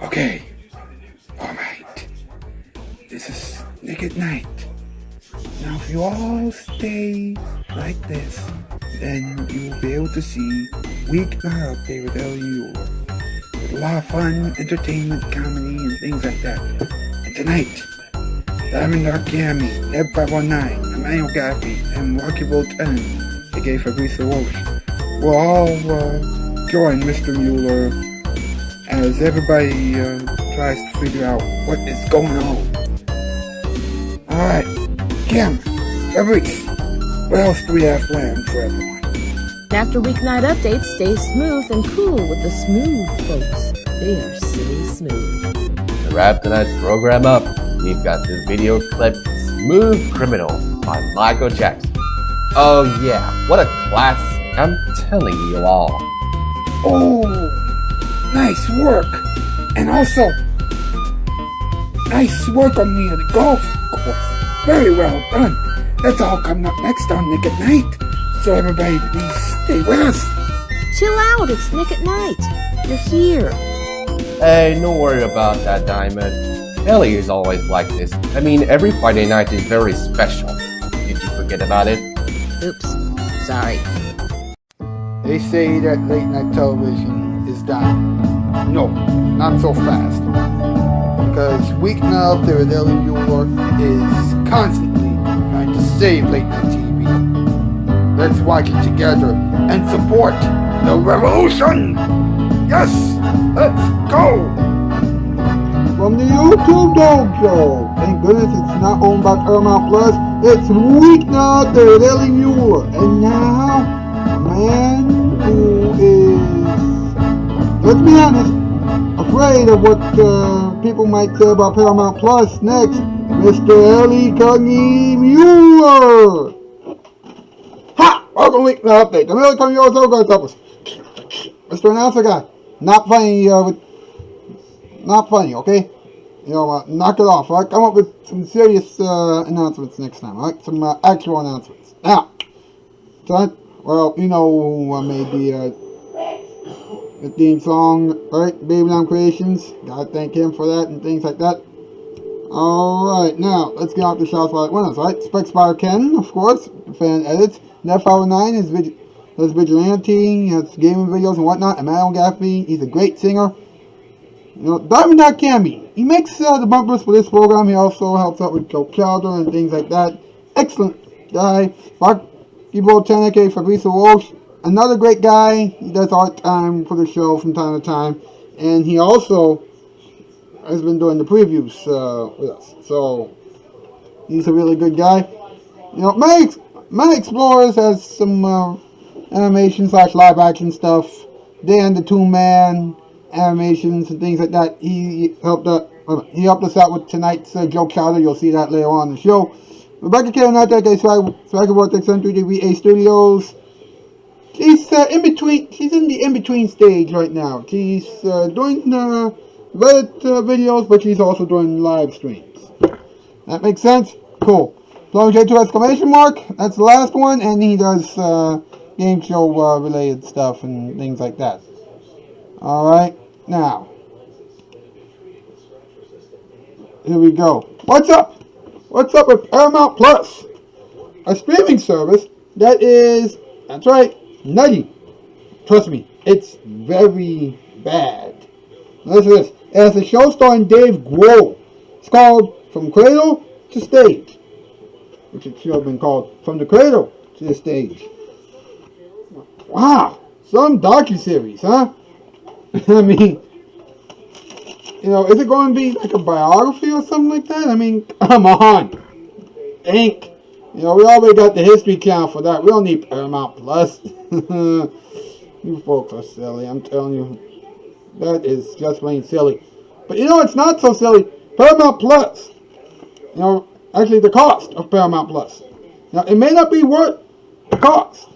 Okay, alright. This is Nick at Night. Now if you all stay like this, then you will be able to see Weeknight Update with Ellie Muller. With a lot of fun, entertainment, comedy, and things like that. And tonight, Diamond Dorky, Neb 519, Emmanuel Gaffey, and Rocky Roll 10, aka Fabrice Walsh, will all join Mr. Muller as everybody tries to figure out what is going on. Alright, Cam, Fabrice, what else do we have planned for everyone? After Weeknight Update, stay smooth and cool with the smooth folks. They are silly smooth. To wrap tonight's program up, we've got the video clip Smooth Criminal by Michael Jackson. Oh yeah, what a classic, I'm telling you all. Oh, nice work. And also, nice work on the golf course. Very well done. That's all coming up next on Nick at Night. So everybody, please stay with us. Chill out, it's Nick at Night. You're here. Hey, don't worry about that, Diamond. Ellie is always like this. I mean, every Friday night is very special. Did you forget about it? Oops, sorry. They say that late night television is dying. No, not so fast. Because Weeknight Update with Ellie Muller is constantly trying to save late night TV. Let's watch it together and support the revolution! Yes! Let's go! From the YouTube Dome Show. Thank goodness it's not owned by Paramount Plus. It's Weeknight Update with Ellie Muller. And now, a man who is, let's be honest, afraid of what people might say about Paramount Plus next, Mr. Ellie Muller. Ha! Welcome to Weeknight Update. The Millie come yours over to us. Mr. Announcer guy. Not funny, not funny, okay? You know, knock it off, alright? Come up with some serious announcements next time, alright? Some actual announcements. Now, son, well, you know who made the theme song, right? Baby Lamb Creations. Gotta thank him for that and things like that. Alright, now, let's get out the Shoutout Spotlight winners, right? Spec Spider Ken, of course, fan edits. Neb 509 is vigilante, he has gaming videos and whatnot. Emmanuel Gaffey, he's a great singer. You know, Diamond Dorky, he makes the bumpers for this program. He also helps out with Joe Chowder and things like that. Excellent guy. Rocky Roll 10, aka Fabrice Walsh, another great guy. He does art time for the show from time to time. And he also has been doing the previews with us. So, he's a really good guy. You know, My Explorers has some animation / live action stuff. Dan the Toon Man animations and things like that. He helped us out with tonight's Joe Chowder. You'll see that later on in the show. Rebecca K. Swagger Vortex on 3DVA Studios. She's in between. She's in the in-between stage right now. She's doing Reddit videos, but she's also doing live streams. That makes sense? Cool. J2 exclamation mark. That's the last one, and he does game show related stuff and things like that. Alright, now, here we go. What's up? What's up with Paramount Plus? A streaming service that is, that's right, nutty. Trust me, it's very bad. Listen to this. It has a show starring Dave Grohl. It's called From Cradle to Stage, which it should have been called From the Cradle to the Stage. Wow, some docuseries, huh? I mean, you know, is it going to be like a biography or something like that? I mean, come on. Think. You know, we already got the History Channel for that. We don't need Paramount Plus. You folks are silly, I'm telling you. That is just plain silly. But you know, it's not so silly. Paramount Plus. You know, actually the cost of Paramount Plus. Now, it may not be worth the cost.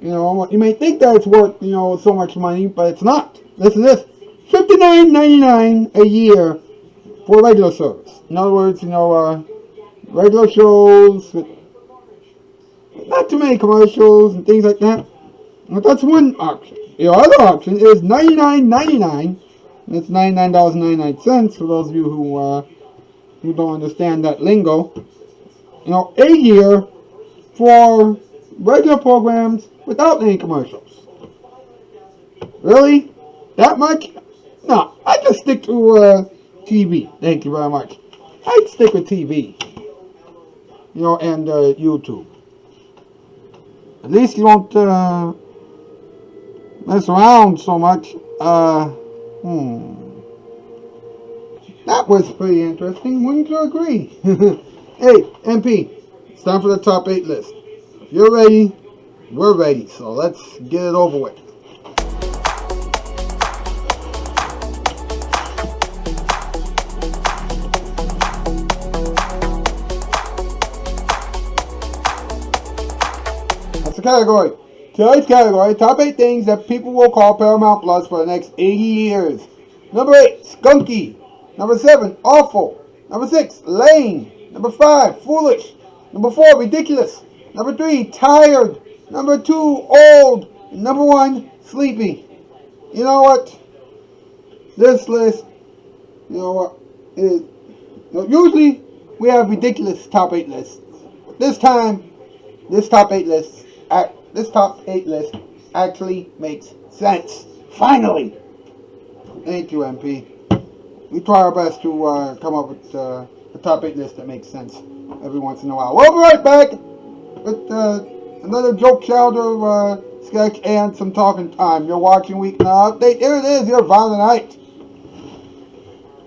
You know, you may think that it's worth, you know, so much money, but it's not. Listen to this. $59.99 a year for regular service. In other words, you know, regular shows, with not too many commercials and things like that. But that's one option. The other option is $99.99 It's $99.99 for those of you who don't understand that lingo. You know, a year for regular programs without any commercials. Really? That much? No, I just stick to TV. Thank you very much. I'd stick with TV. You know, and YouTube. At least you don't mess around so much. That was pretty interesting. Wouldn't you agree? Hey, MP, it's time for the top 8 list. If you're ready, we're ready. So let's get it over with. That's the category. Tonight's category, top 8 things that people will call Paramount Plus for the next 80 years. Number 8, skunky. Number 7, awful. Number 6, lame. Number 5, foolish. Number 4, ridiculous. Number 3, tired. Number 2, old. And number 1, sleepy. You know what? This list, you know what, is, usually we have ridiculous top 8 lists. This time, this top 8 list actually makes sense. Finally! Thank you, MP. We try our best to come up with a top 8 list that makes sense every once in a while. We'll be right back with another joke chowder sketch and some talking time. You're watching Weeknight Update. Here it is, your Violent Night.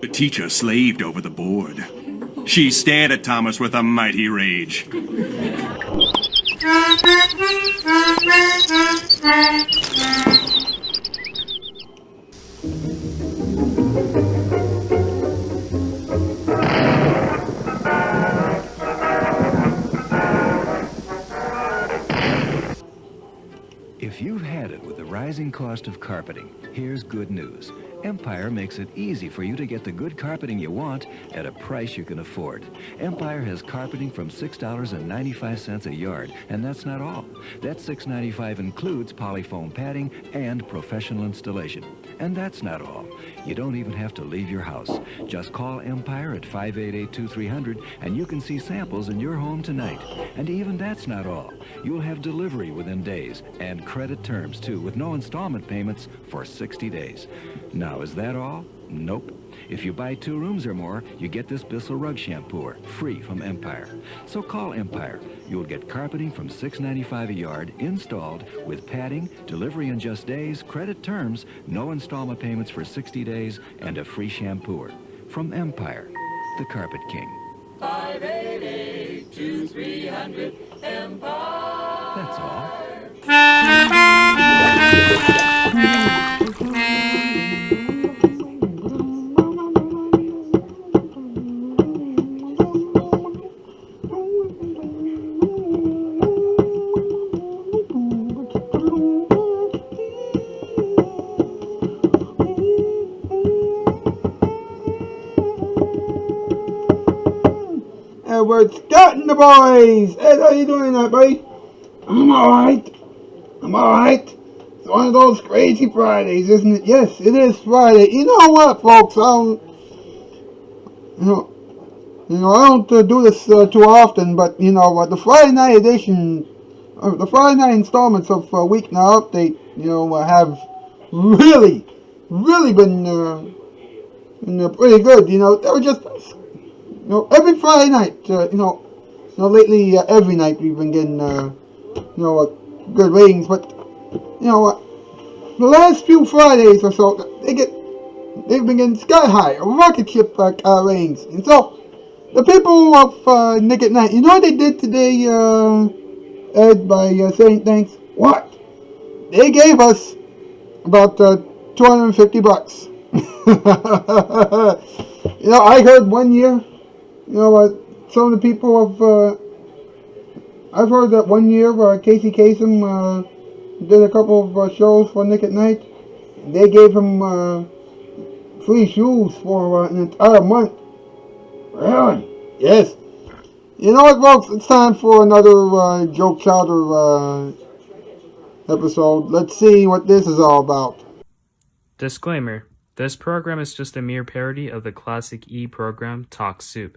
The teacher slaved over the board. She stared at Thomas with a mighty rage. If you've had it with the rising cost of carpeting, here's good news. Empire makes it easy for you to get the good carpeting you want at a price you can afford. Empire has carpeting from $6.95 a yard, and that's not all. That $6.95 includes polyfoam padding and professional installation. And that's not all. You don't even have to leave your house. Just call Empire at 588-2300 and you can see samples in your home tonight. And even that's not all. You'll have delivery within days and credit terms too, with no installment payments for 60 days. Now, is that all? Nope. If you buy 2 rooms or more, you get this Bissell rug shampooer free from Empire. So call Empire. You'll get carpeting from $6.95 a yard installed with padding, delivery in just days, credit terms, no installment payments for 60 days, and a free shampooer. From Empire, the Carpet King. 588-2300 Empire. That's all. Edward Scott and the boys. Ed, how you doing tonight, buddy? I'm alright. It's one of those crazy Fridays, isn't it? Yes, it is Friday. You know what, folks? I don't do this too often, but you know what? The Friday night edition, the Friday night installments of Weeknight Update, have really been pretty good. They were just, every Friday night. Lately every night we've been getting, good ratings. But you know what? The last few Fridays or so, they've been getting sky high, rocket ship ratings. And so, the people of Nick at Night, you know what they did today, Ed, by saying thanks? What? They gave us about $250. I heard one year, some of the people of, I've heard that one year Casey Kasem did a couple of shows for Nick at Night. They gave him free shoes for an entire month. Really? Yes. You know what, folks? It's time for another Joke Chowder episode. Let's see what this is all about. Disclaimer. This program is just a mere parody of the classic E program Talk Soup.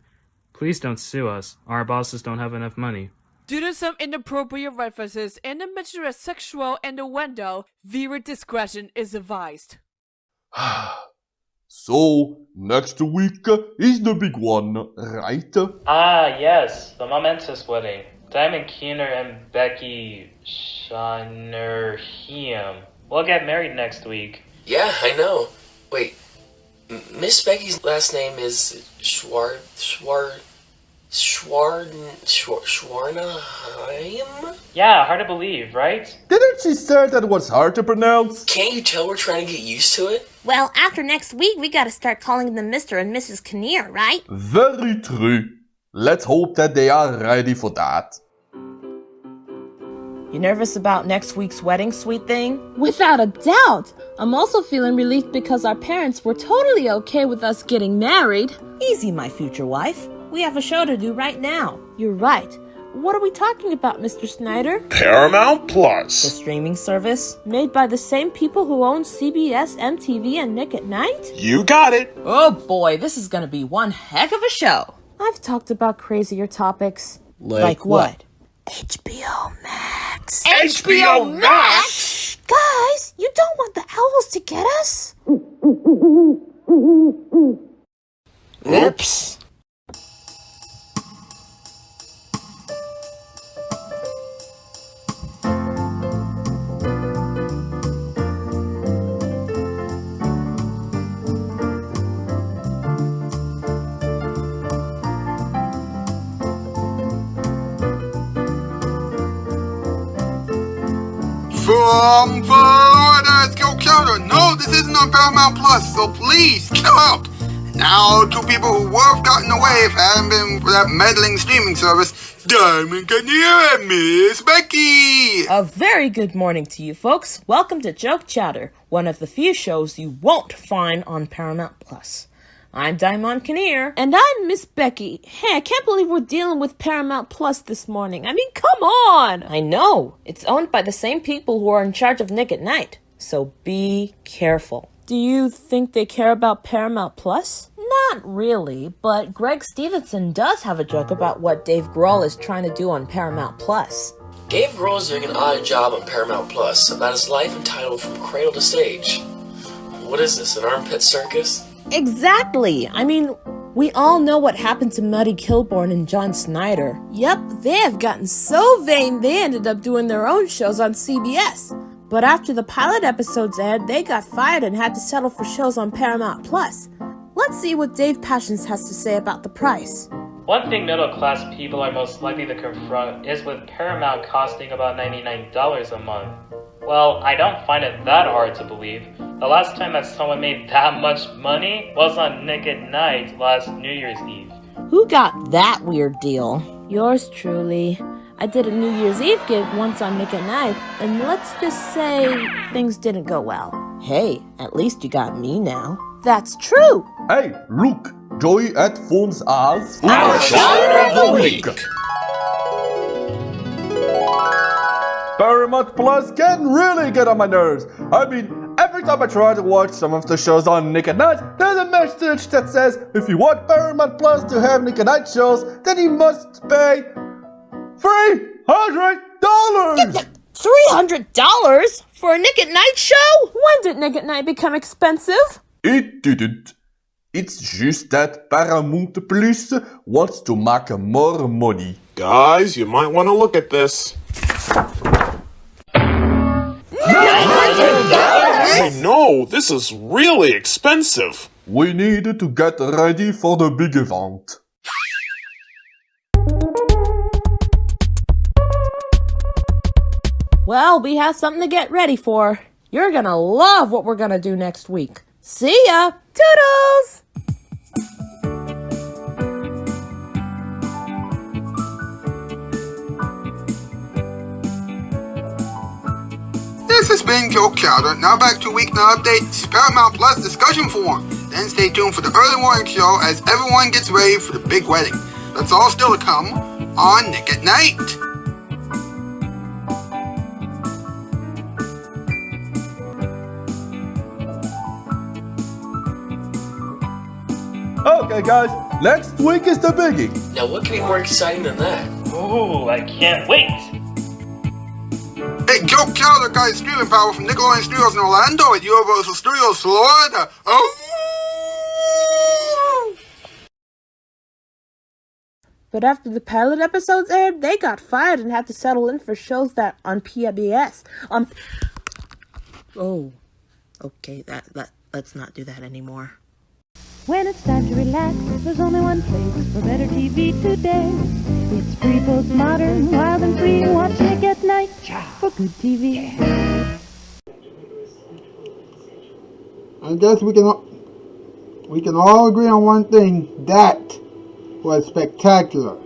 Please don't sue us. Our bosses don't have enough money. Due to some inappropriate references and the mention of sexual innuendo, viewer discretion is advised. So, next week is the big one, right? Ah, yes, the momentous wedding. Diamond Keener and Becky Shanerheim will get married next week. Yeah, I know. Wait, Miss Becky's last name is Schwarnheim? Yeah, hard to believe, right? Didn't she say that was hard to pronounce? Can't you tell we're trying to get used to it? Well, after next week, we gotta start calling them Mr. and Mrs. Kinnear, right? Very true. Let's hope that they are ready for that. You nervous about next week's wedding, sweet thing? Without a doubt! I'm also feeling relieved because our parents were totally okay with us getting married. Easy, my future wife. We have a show to do right now. You're right. What are we talking about, Mr. Snyder? Paramount Plus. The streaming service? Made by the same people who own CBS, MTV, and Nick at Night? You got it. Oh boy, this is gonna be one heck of a show. I've talked about crazier topics. Like what? HBO Max. HBO Max? Guys, you don't want the owls to get us? Oops. From Florida, it's Go Counter. No, this isn't on Paramount Plus, so please chill out. Now, two people who would have gotten away if it hadn't been for that meddling streaming service, Diamond Kinnear and Miss Becky. A very good morning to you folks. Welcome to Joke Chatter, one of the few shows you won't find on Paramount Plus. I'm Diamond Kinnear. And I'm Miss Becky. Hey, I can't believe we're dealing with Paramount Plus this morning. I mean, come on! I know. It's owned by the same people who are in charge of Nick at Night. So be careful. Do you think they care about Paramount Plus? Not really, but Greg Stevenson does have a joke about what Dave Grohl is trying to do on Paramount Plus. Dave Grohl's doing an odd job on Paramount Plus about his life entitled From Cradle to Stage. What is this, an armpit circus? Exactly! I mean, we all know what happened to Muddy Kilborn and John Snyder. Yep, they have gotten so vain they ended up doing their own shows on CBS. But after the pilot episodes aired, they got fired and had to settle for shows on Paramount Plus. Let's see what Dave Passions has to say about the price. One thing middle-class people are most likely to confront is with Paramount costing about $99 a month. Well, I don't find it that hard to believe. The last time that someone made that much money was on Nick at Night last New Year's Eve. Who got that weird deal? Yours truly. I did a New Year's Eve gig once on Nick at Night, and let's just say things didn't go well. Hey, at least you got me now. That's true! Hey, look! Joey headphones as our Shout of the Week. Paramount Plus can really get on my nerves. I mean, every time I try to watch some of the shows on Nick at Night, there's a message that says if you want Paramount Plus to have Nick at Night shows, then you must pay $300. $300 for a Nick at Night show? When did Nick at Night become expensive? It didn't. It's just that Paramount Plus wants to make more money. Guys, you might want to look at this. I know, this is really expensive. We need to get ready for the big event. Well, we have something to get ready for. You're gonna love what we're gonna do next week. See ya! Toodles! This has been Joe Chowder. Now back to Weeknight Updates, Paramount Plus discussion forum. Then stay tuned for the early morning show as everyone gets ready for the big wedding. That's all still to come on Nick at Night. Okay, guys, next week is the biggie. Now, what could be more exciting than that? Ooh, I can't wait. Hey, Joke Chowder guys, streaming power from Nickelodeon Studios in Orlando at Universal Studios, Florida. Oh! But after the pilot episodes aired, they got fired and had to settle in for shows that on PBS. Oh, okay, let's not do that anymore. When it's time to relax, there's only one place for better TV today. It's free, postmodern, wild and free. Watch Nick at Night for good TV. I guess we can all agree on one thing. That was spectacular.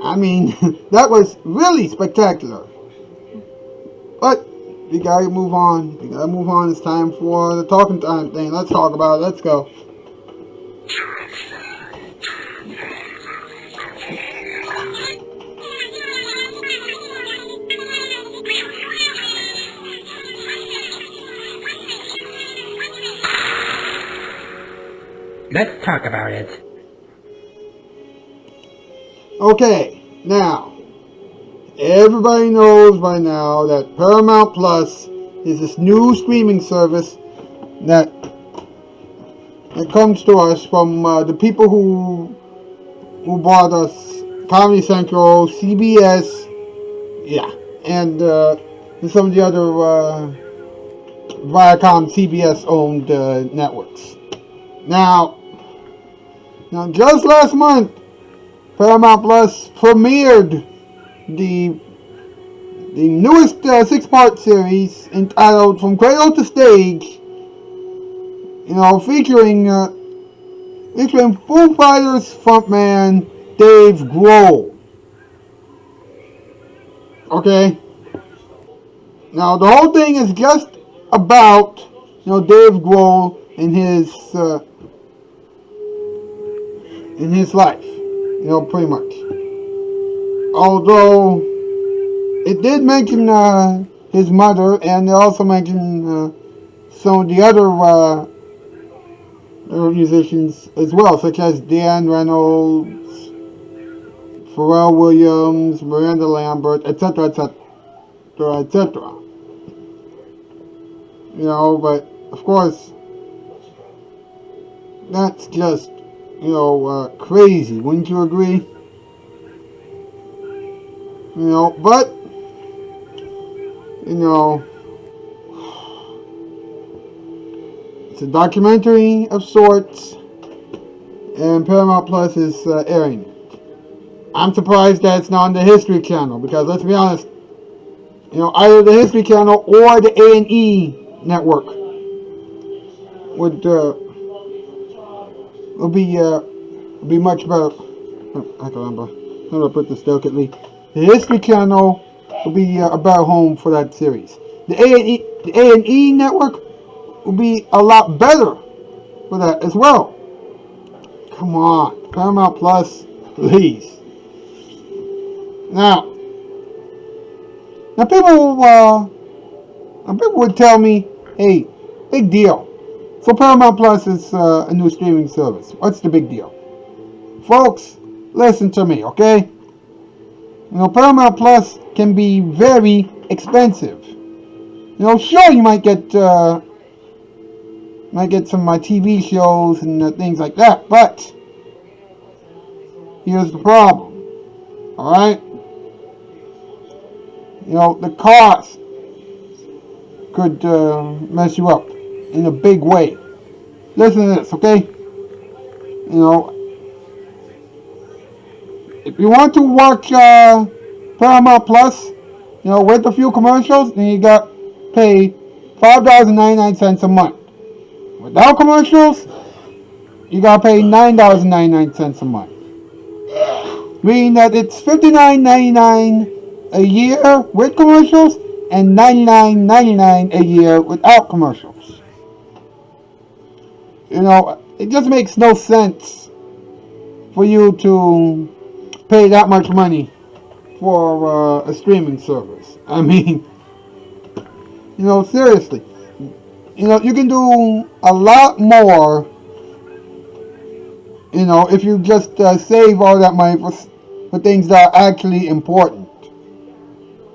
I mean, that was really spectacular. But we gotta move on. It's time for the talking time thing. Let's talk about it. Let's go. Let's talk about it. Okay, now, everybody knows by now that Paramount Plus is this new streaming service that comes to us from the people who bought us Comedy Central, CBS, yeah, and some of the other Viacom CBS owned networks. Now, just last month, Paramount Plus premiered the newest 6-part series entitled From Cradle to Stage, featuring Foo Fighters frontman Dave Grohl. Okay? Now, the whole thing is just about, Dave Grohl and his life. Pretty much. Although it did mention his mother, and they also mentioned some of the other musicians as well, such as Dan Reynolds, Pharrell Williams, Miranda Lambert, etc., etc., etc. But of course, that's just crazy, wouldn't you agree? But it's a documentary of sorts, and Paramount Plus is airing it. I'm surprised that it's not on the History Channel, because let's be honest, either the History Channel or the A&E network would be much better. I can remember. I'm gonna put this delicately. The History Channel will be a better home for that series. The A&E network will be a lot better for that as well. Come on, Paramount Plus, please. Now people would tell me, hey, big deal. So Paramount Plus is a new streaming service. What's the big deal? Folks, listen to me, okay? Paramount Plus can be very expensive. Sure, you might get some of my TV shows and things like that, but here's the problem. All right? The cost could mess you up in a big way. Listen to this, okay? If you want to watch Paramount Plus, with a few commercials, then you got pay $5.99 a month. Without commercials, you got to pay $9.99 a month. Meaning that it's $59.99 a year with commercials and $99.99 a year without commercials. It just makes no sense for you to pay that much money for a streaming service. I mean, seriously. You can do a lot more You know, if you just save all that money for things that are actually important.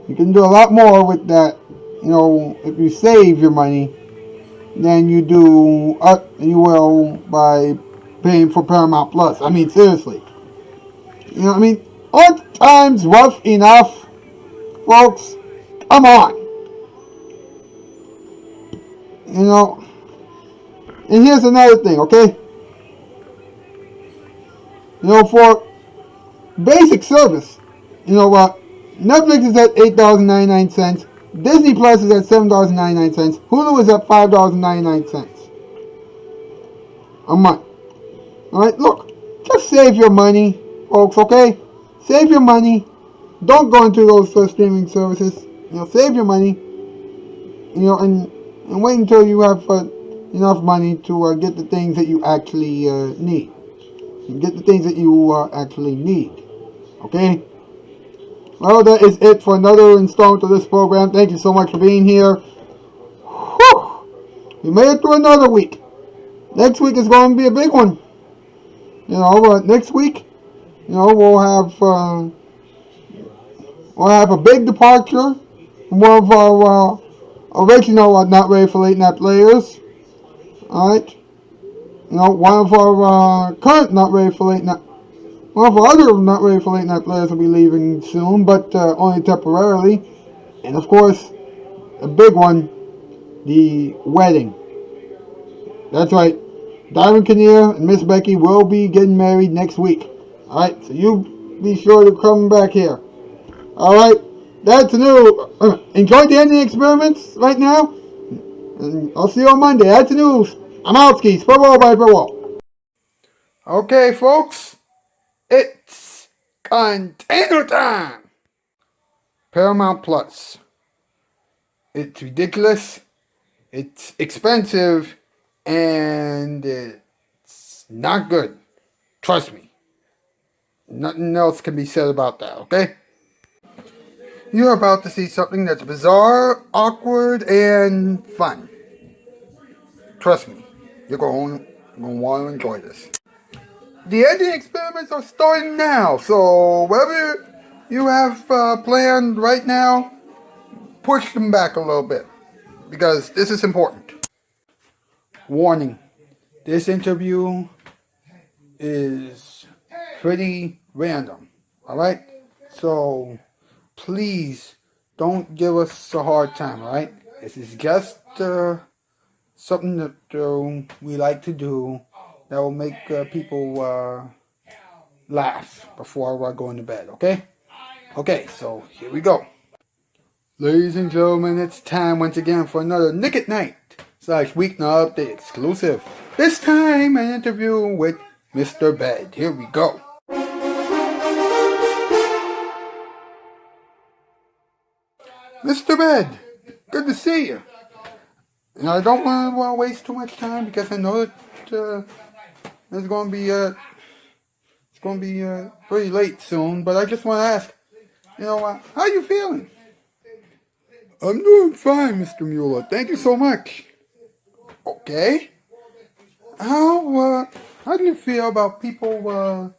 You can do a lot more with that, you know, if you save your money than you will by paying for Paramount Plus. I mean, seriously. You know what I mean? Aren't times rough enough, folks? Come on. You know, and here's another thing, okay? You know, for basic service, you know what? Netflix is at $8.99. Disney Plus is at $7.99. Hulu is at $5.99 a month. Alright, look, just save your money, folks, okay? Save your money. Don't go into those streaming services. You know, save your money. You know, and wait until you have enough money to get the things that you actually need. Get the things that you actually need. Okay? Well, that is it for another installment of this program. Thank you so much for being here. Whew! We made it through another week. Next week is going to be a big one. You know, next week, you know, we'll have a big departure from one of our original Not Ready for Late Night players. Alright? You know, one of our current Not Ready for Late Night, one of our other Not Ready for Late Night players will be leaving soon, but only temporarily. And of course, a big one, the wedding. That's right. Diamond Kinnear and Miss Becky will be getting married next week. Alright, so you be sure to come back here. Alright, that's new. Enjoy the ending experiments right now. And I'll see you on Monday. That's the news. I'm out, skis. Farewell, bye, farewell. Okay, folks. It's container time. Paramount Plus. It's ridiculous. It's expensive. And it's not good. Trust me. Nothing else can be said about that, okay? You're about to see something that's bizarre, awkward, and fun. Trust me. You're going to want to enjoy this. The ending experiments are starting now, so whatever you have planned right now, push them back a little bit. Because this is important. Warning. This interview is pretty random, alright? So, please don't give us a hard time, alright? This is just something that we like to do that will make people laugh before going to bed, okay? Okay, so here we go. Ladies and gentlemen, it's time once again for another Nick at Night / Weeknight Update exclusive. This time, an interview with Mr. Bed. Here we go. Mr. Bed, good to see you. And I don't want to waste too much time because I know that it's going to be pretty late soon. But I just want to ask, you know, how are you feeling? I'm doing fine, Mr. Muller. Thank you so much. Okay. How do you feel about people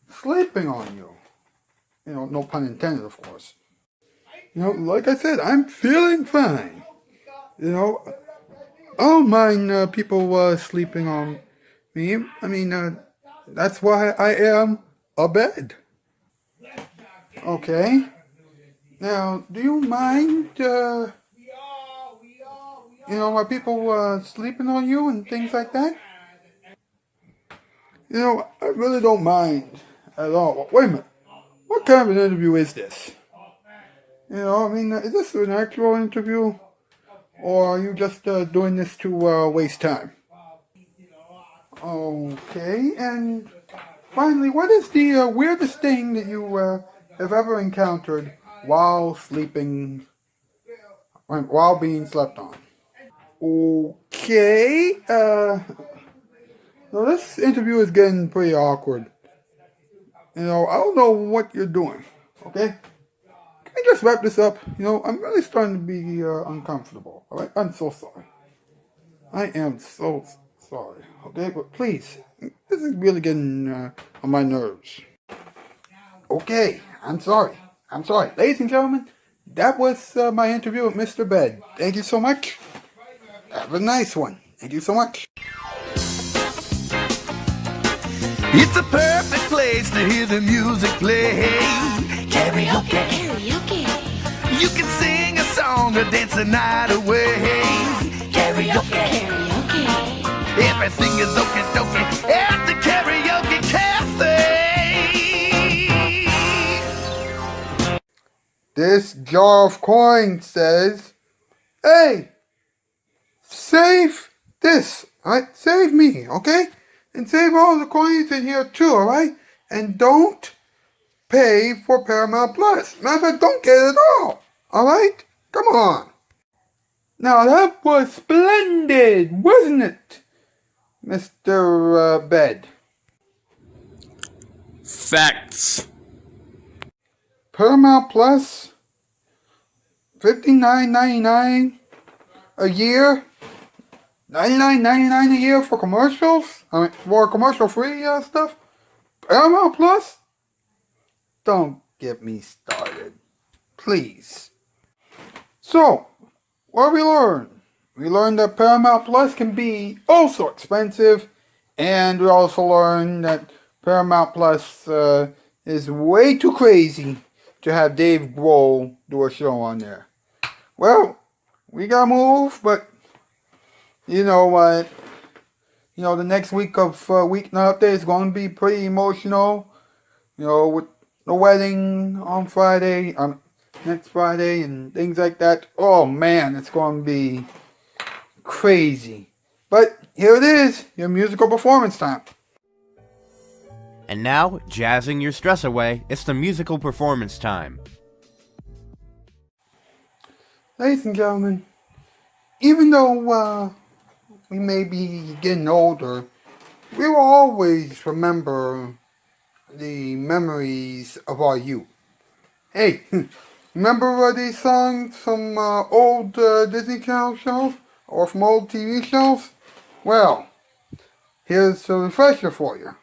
sleeping on you? You know, no pun intended, of course. You know, like I said, I'm feeling fine. You know, I don't mind people sleeping on me. I mean, that's why I am a bed. Okay. Now, do you mind, you know, people sleeping on you and things like that? You know, I really don't mind at all. Wait a minute. What kind of an interview is this? You know, I mean, is this an actual interview? Or are you just doing this to waste time? Okay, and finally, what is the weirdest thing that you have ever encountered while sleeping, while being slept on? Okay, now this interview is getting pretty awkward. You know, I don't know what you're doing, okay? Can we just wrap this up? You know, I'm really starting to be uncomfortable, alright? I'm so sorry. I am so sorry. Okay, but please, this is really getting on my nerves. Okay, I'm sorry. I'm sorry. Ladies and gentlemen, that was my interview with Mr. Bed. Thank you so much. Have a nice one. Thank you so much. It's a perfect place to hear the music play. Karaoke. You can sing a song or dance the night away. Karaoke. Everything is okie dokie at the Karaoke Cafe. This jar of coins says, hey, save this, alright? Save me, okay? And save all the coins in here too, alright? And don't pay for Paramount Plus. Matter of fact, don't get it all, alright? Come on. Now that was splendid, wasn't it, Mr. Bed? Facts. Paramount Plus, $59.99 a year, $99.99 a year for commercials. I mean, for commercial-free stuff. Paramount Plus, don't get me started, please. So, what did we learn? We learned that Paramount Plus can be also expensive, and we also learned that Paramount Plus is way too crazy to have Dave Grohl do a show on there. Well, we gotta move, but you know what? You know, the next week of Weeknight Update is going to be pretty emotional. You know, with the wedding on Friday, next Friday, and things like that. Oh man, it's going to be crazy. But here it is, your musical performance time. And now, jazzing your stress away, it's the musical performance time. Ladies and gentlemen, even though we may be getting older, we will always remember the memories of our youth. Hey, remember these songs from old Disney Channel shows or from old TV shows? Well, here's a refresher for you.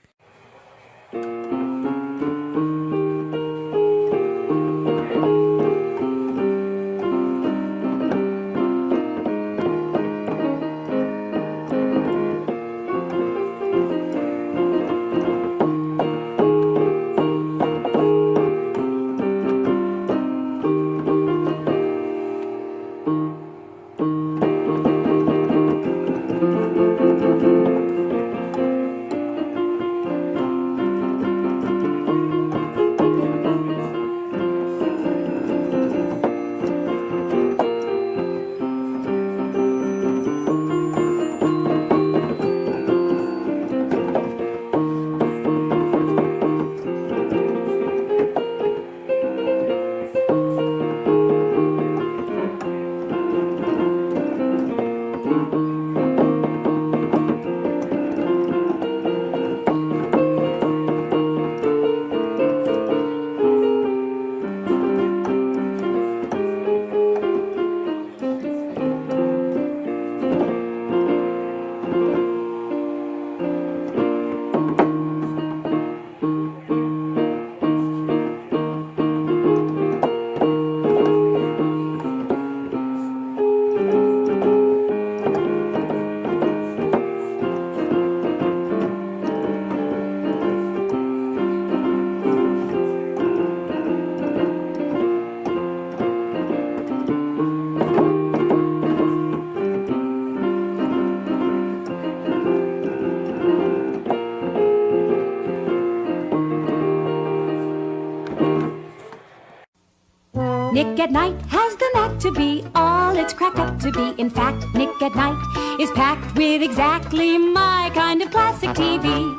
Nick at Night has the knack to be all it's cracked up to be. In fact, Nick at Night is packed with exactly my kind of classic TV.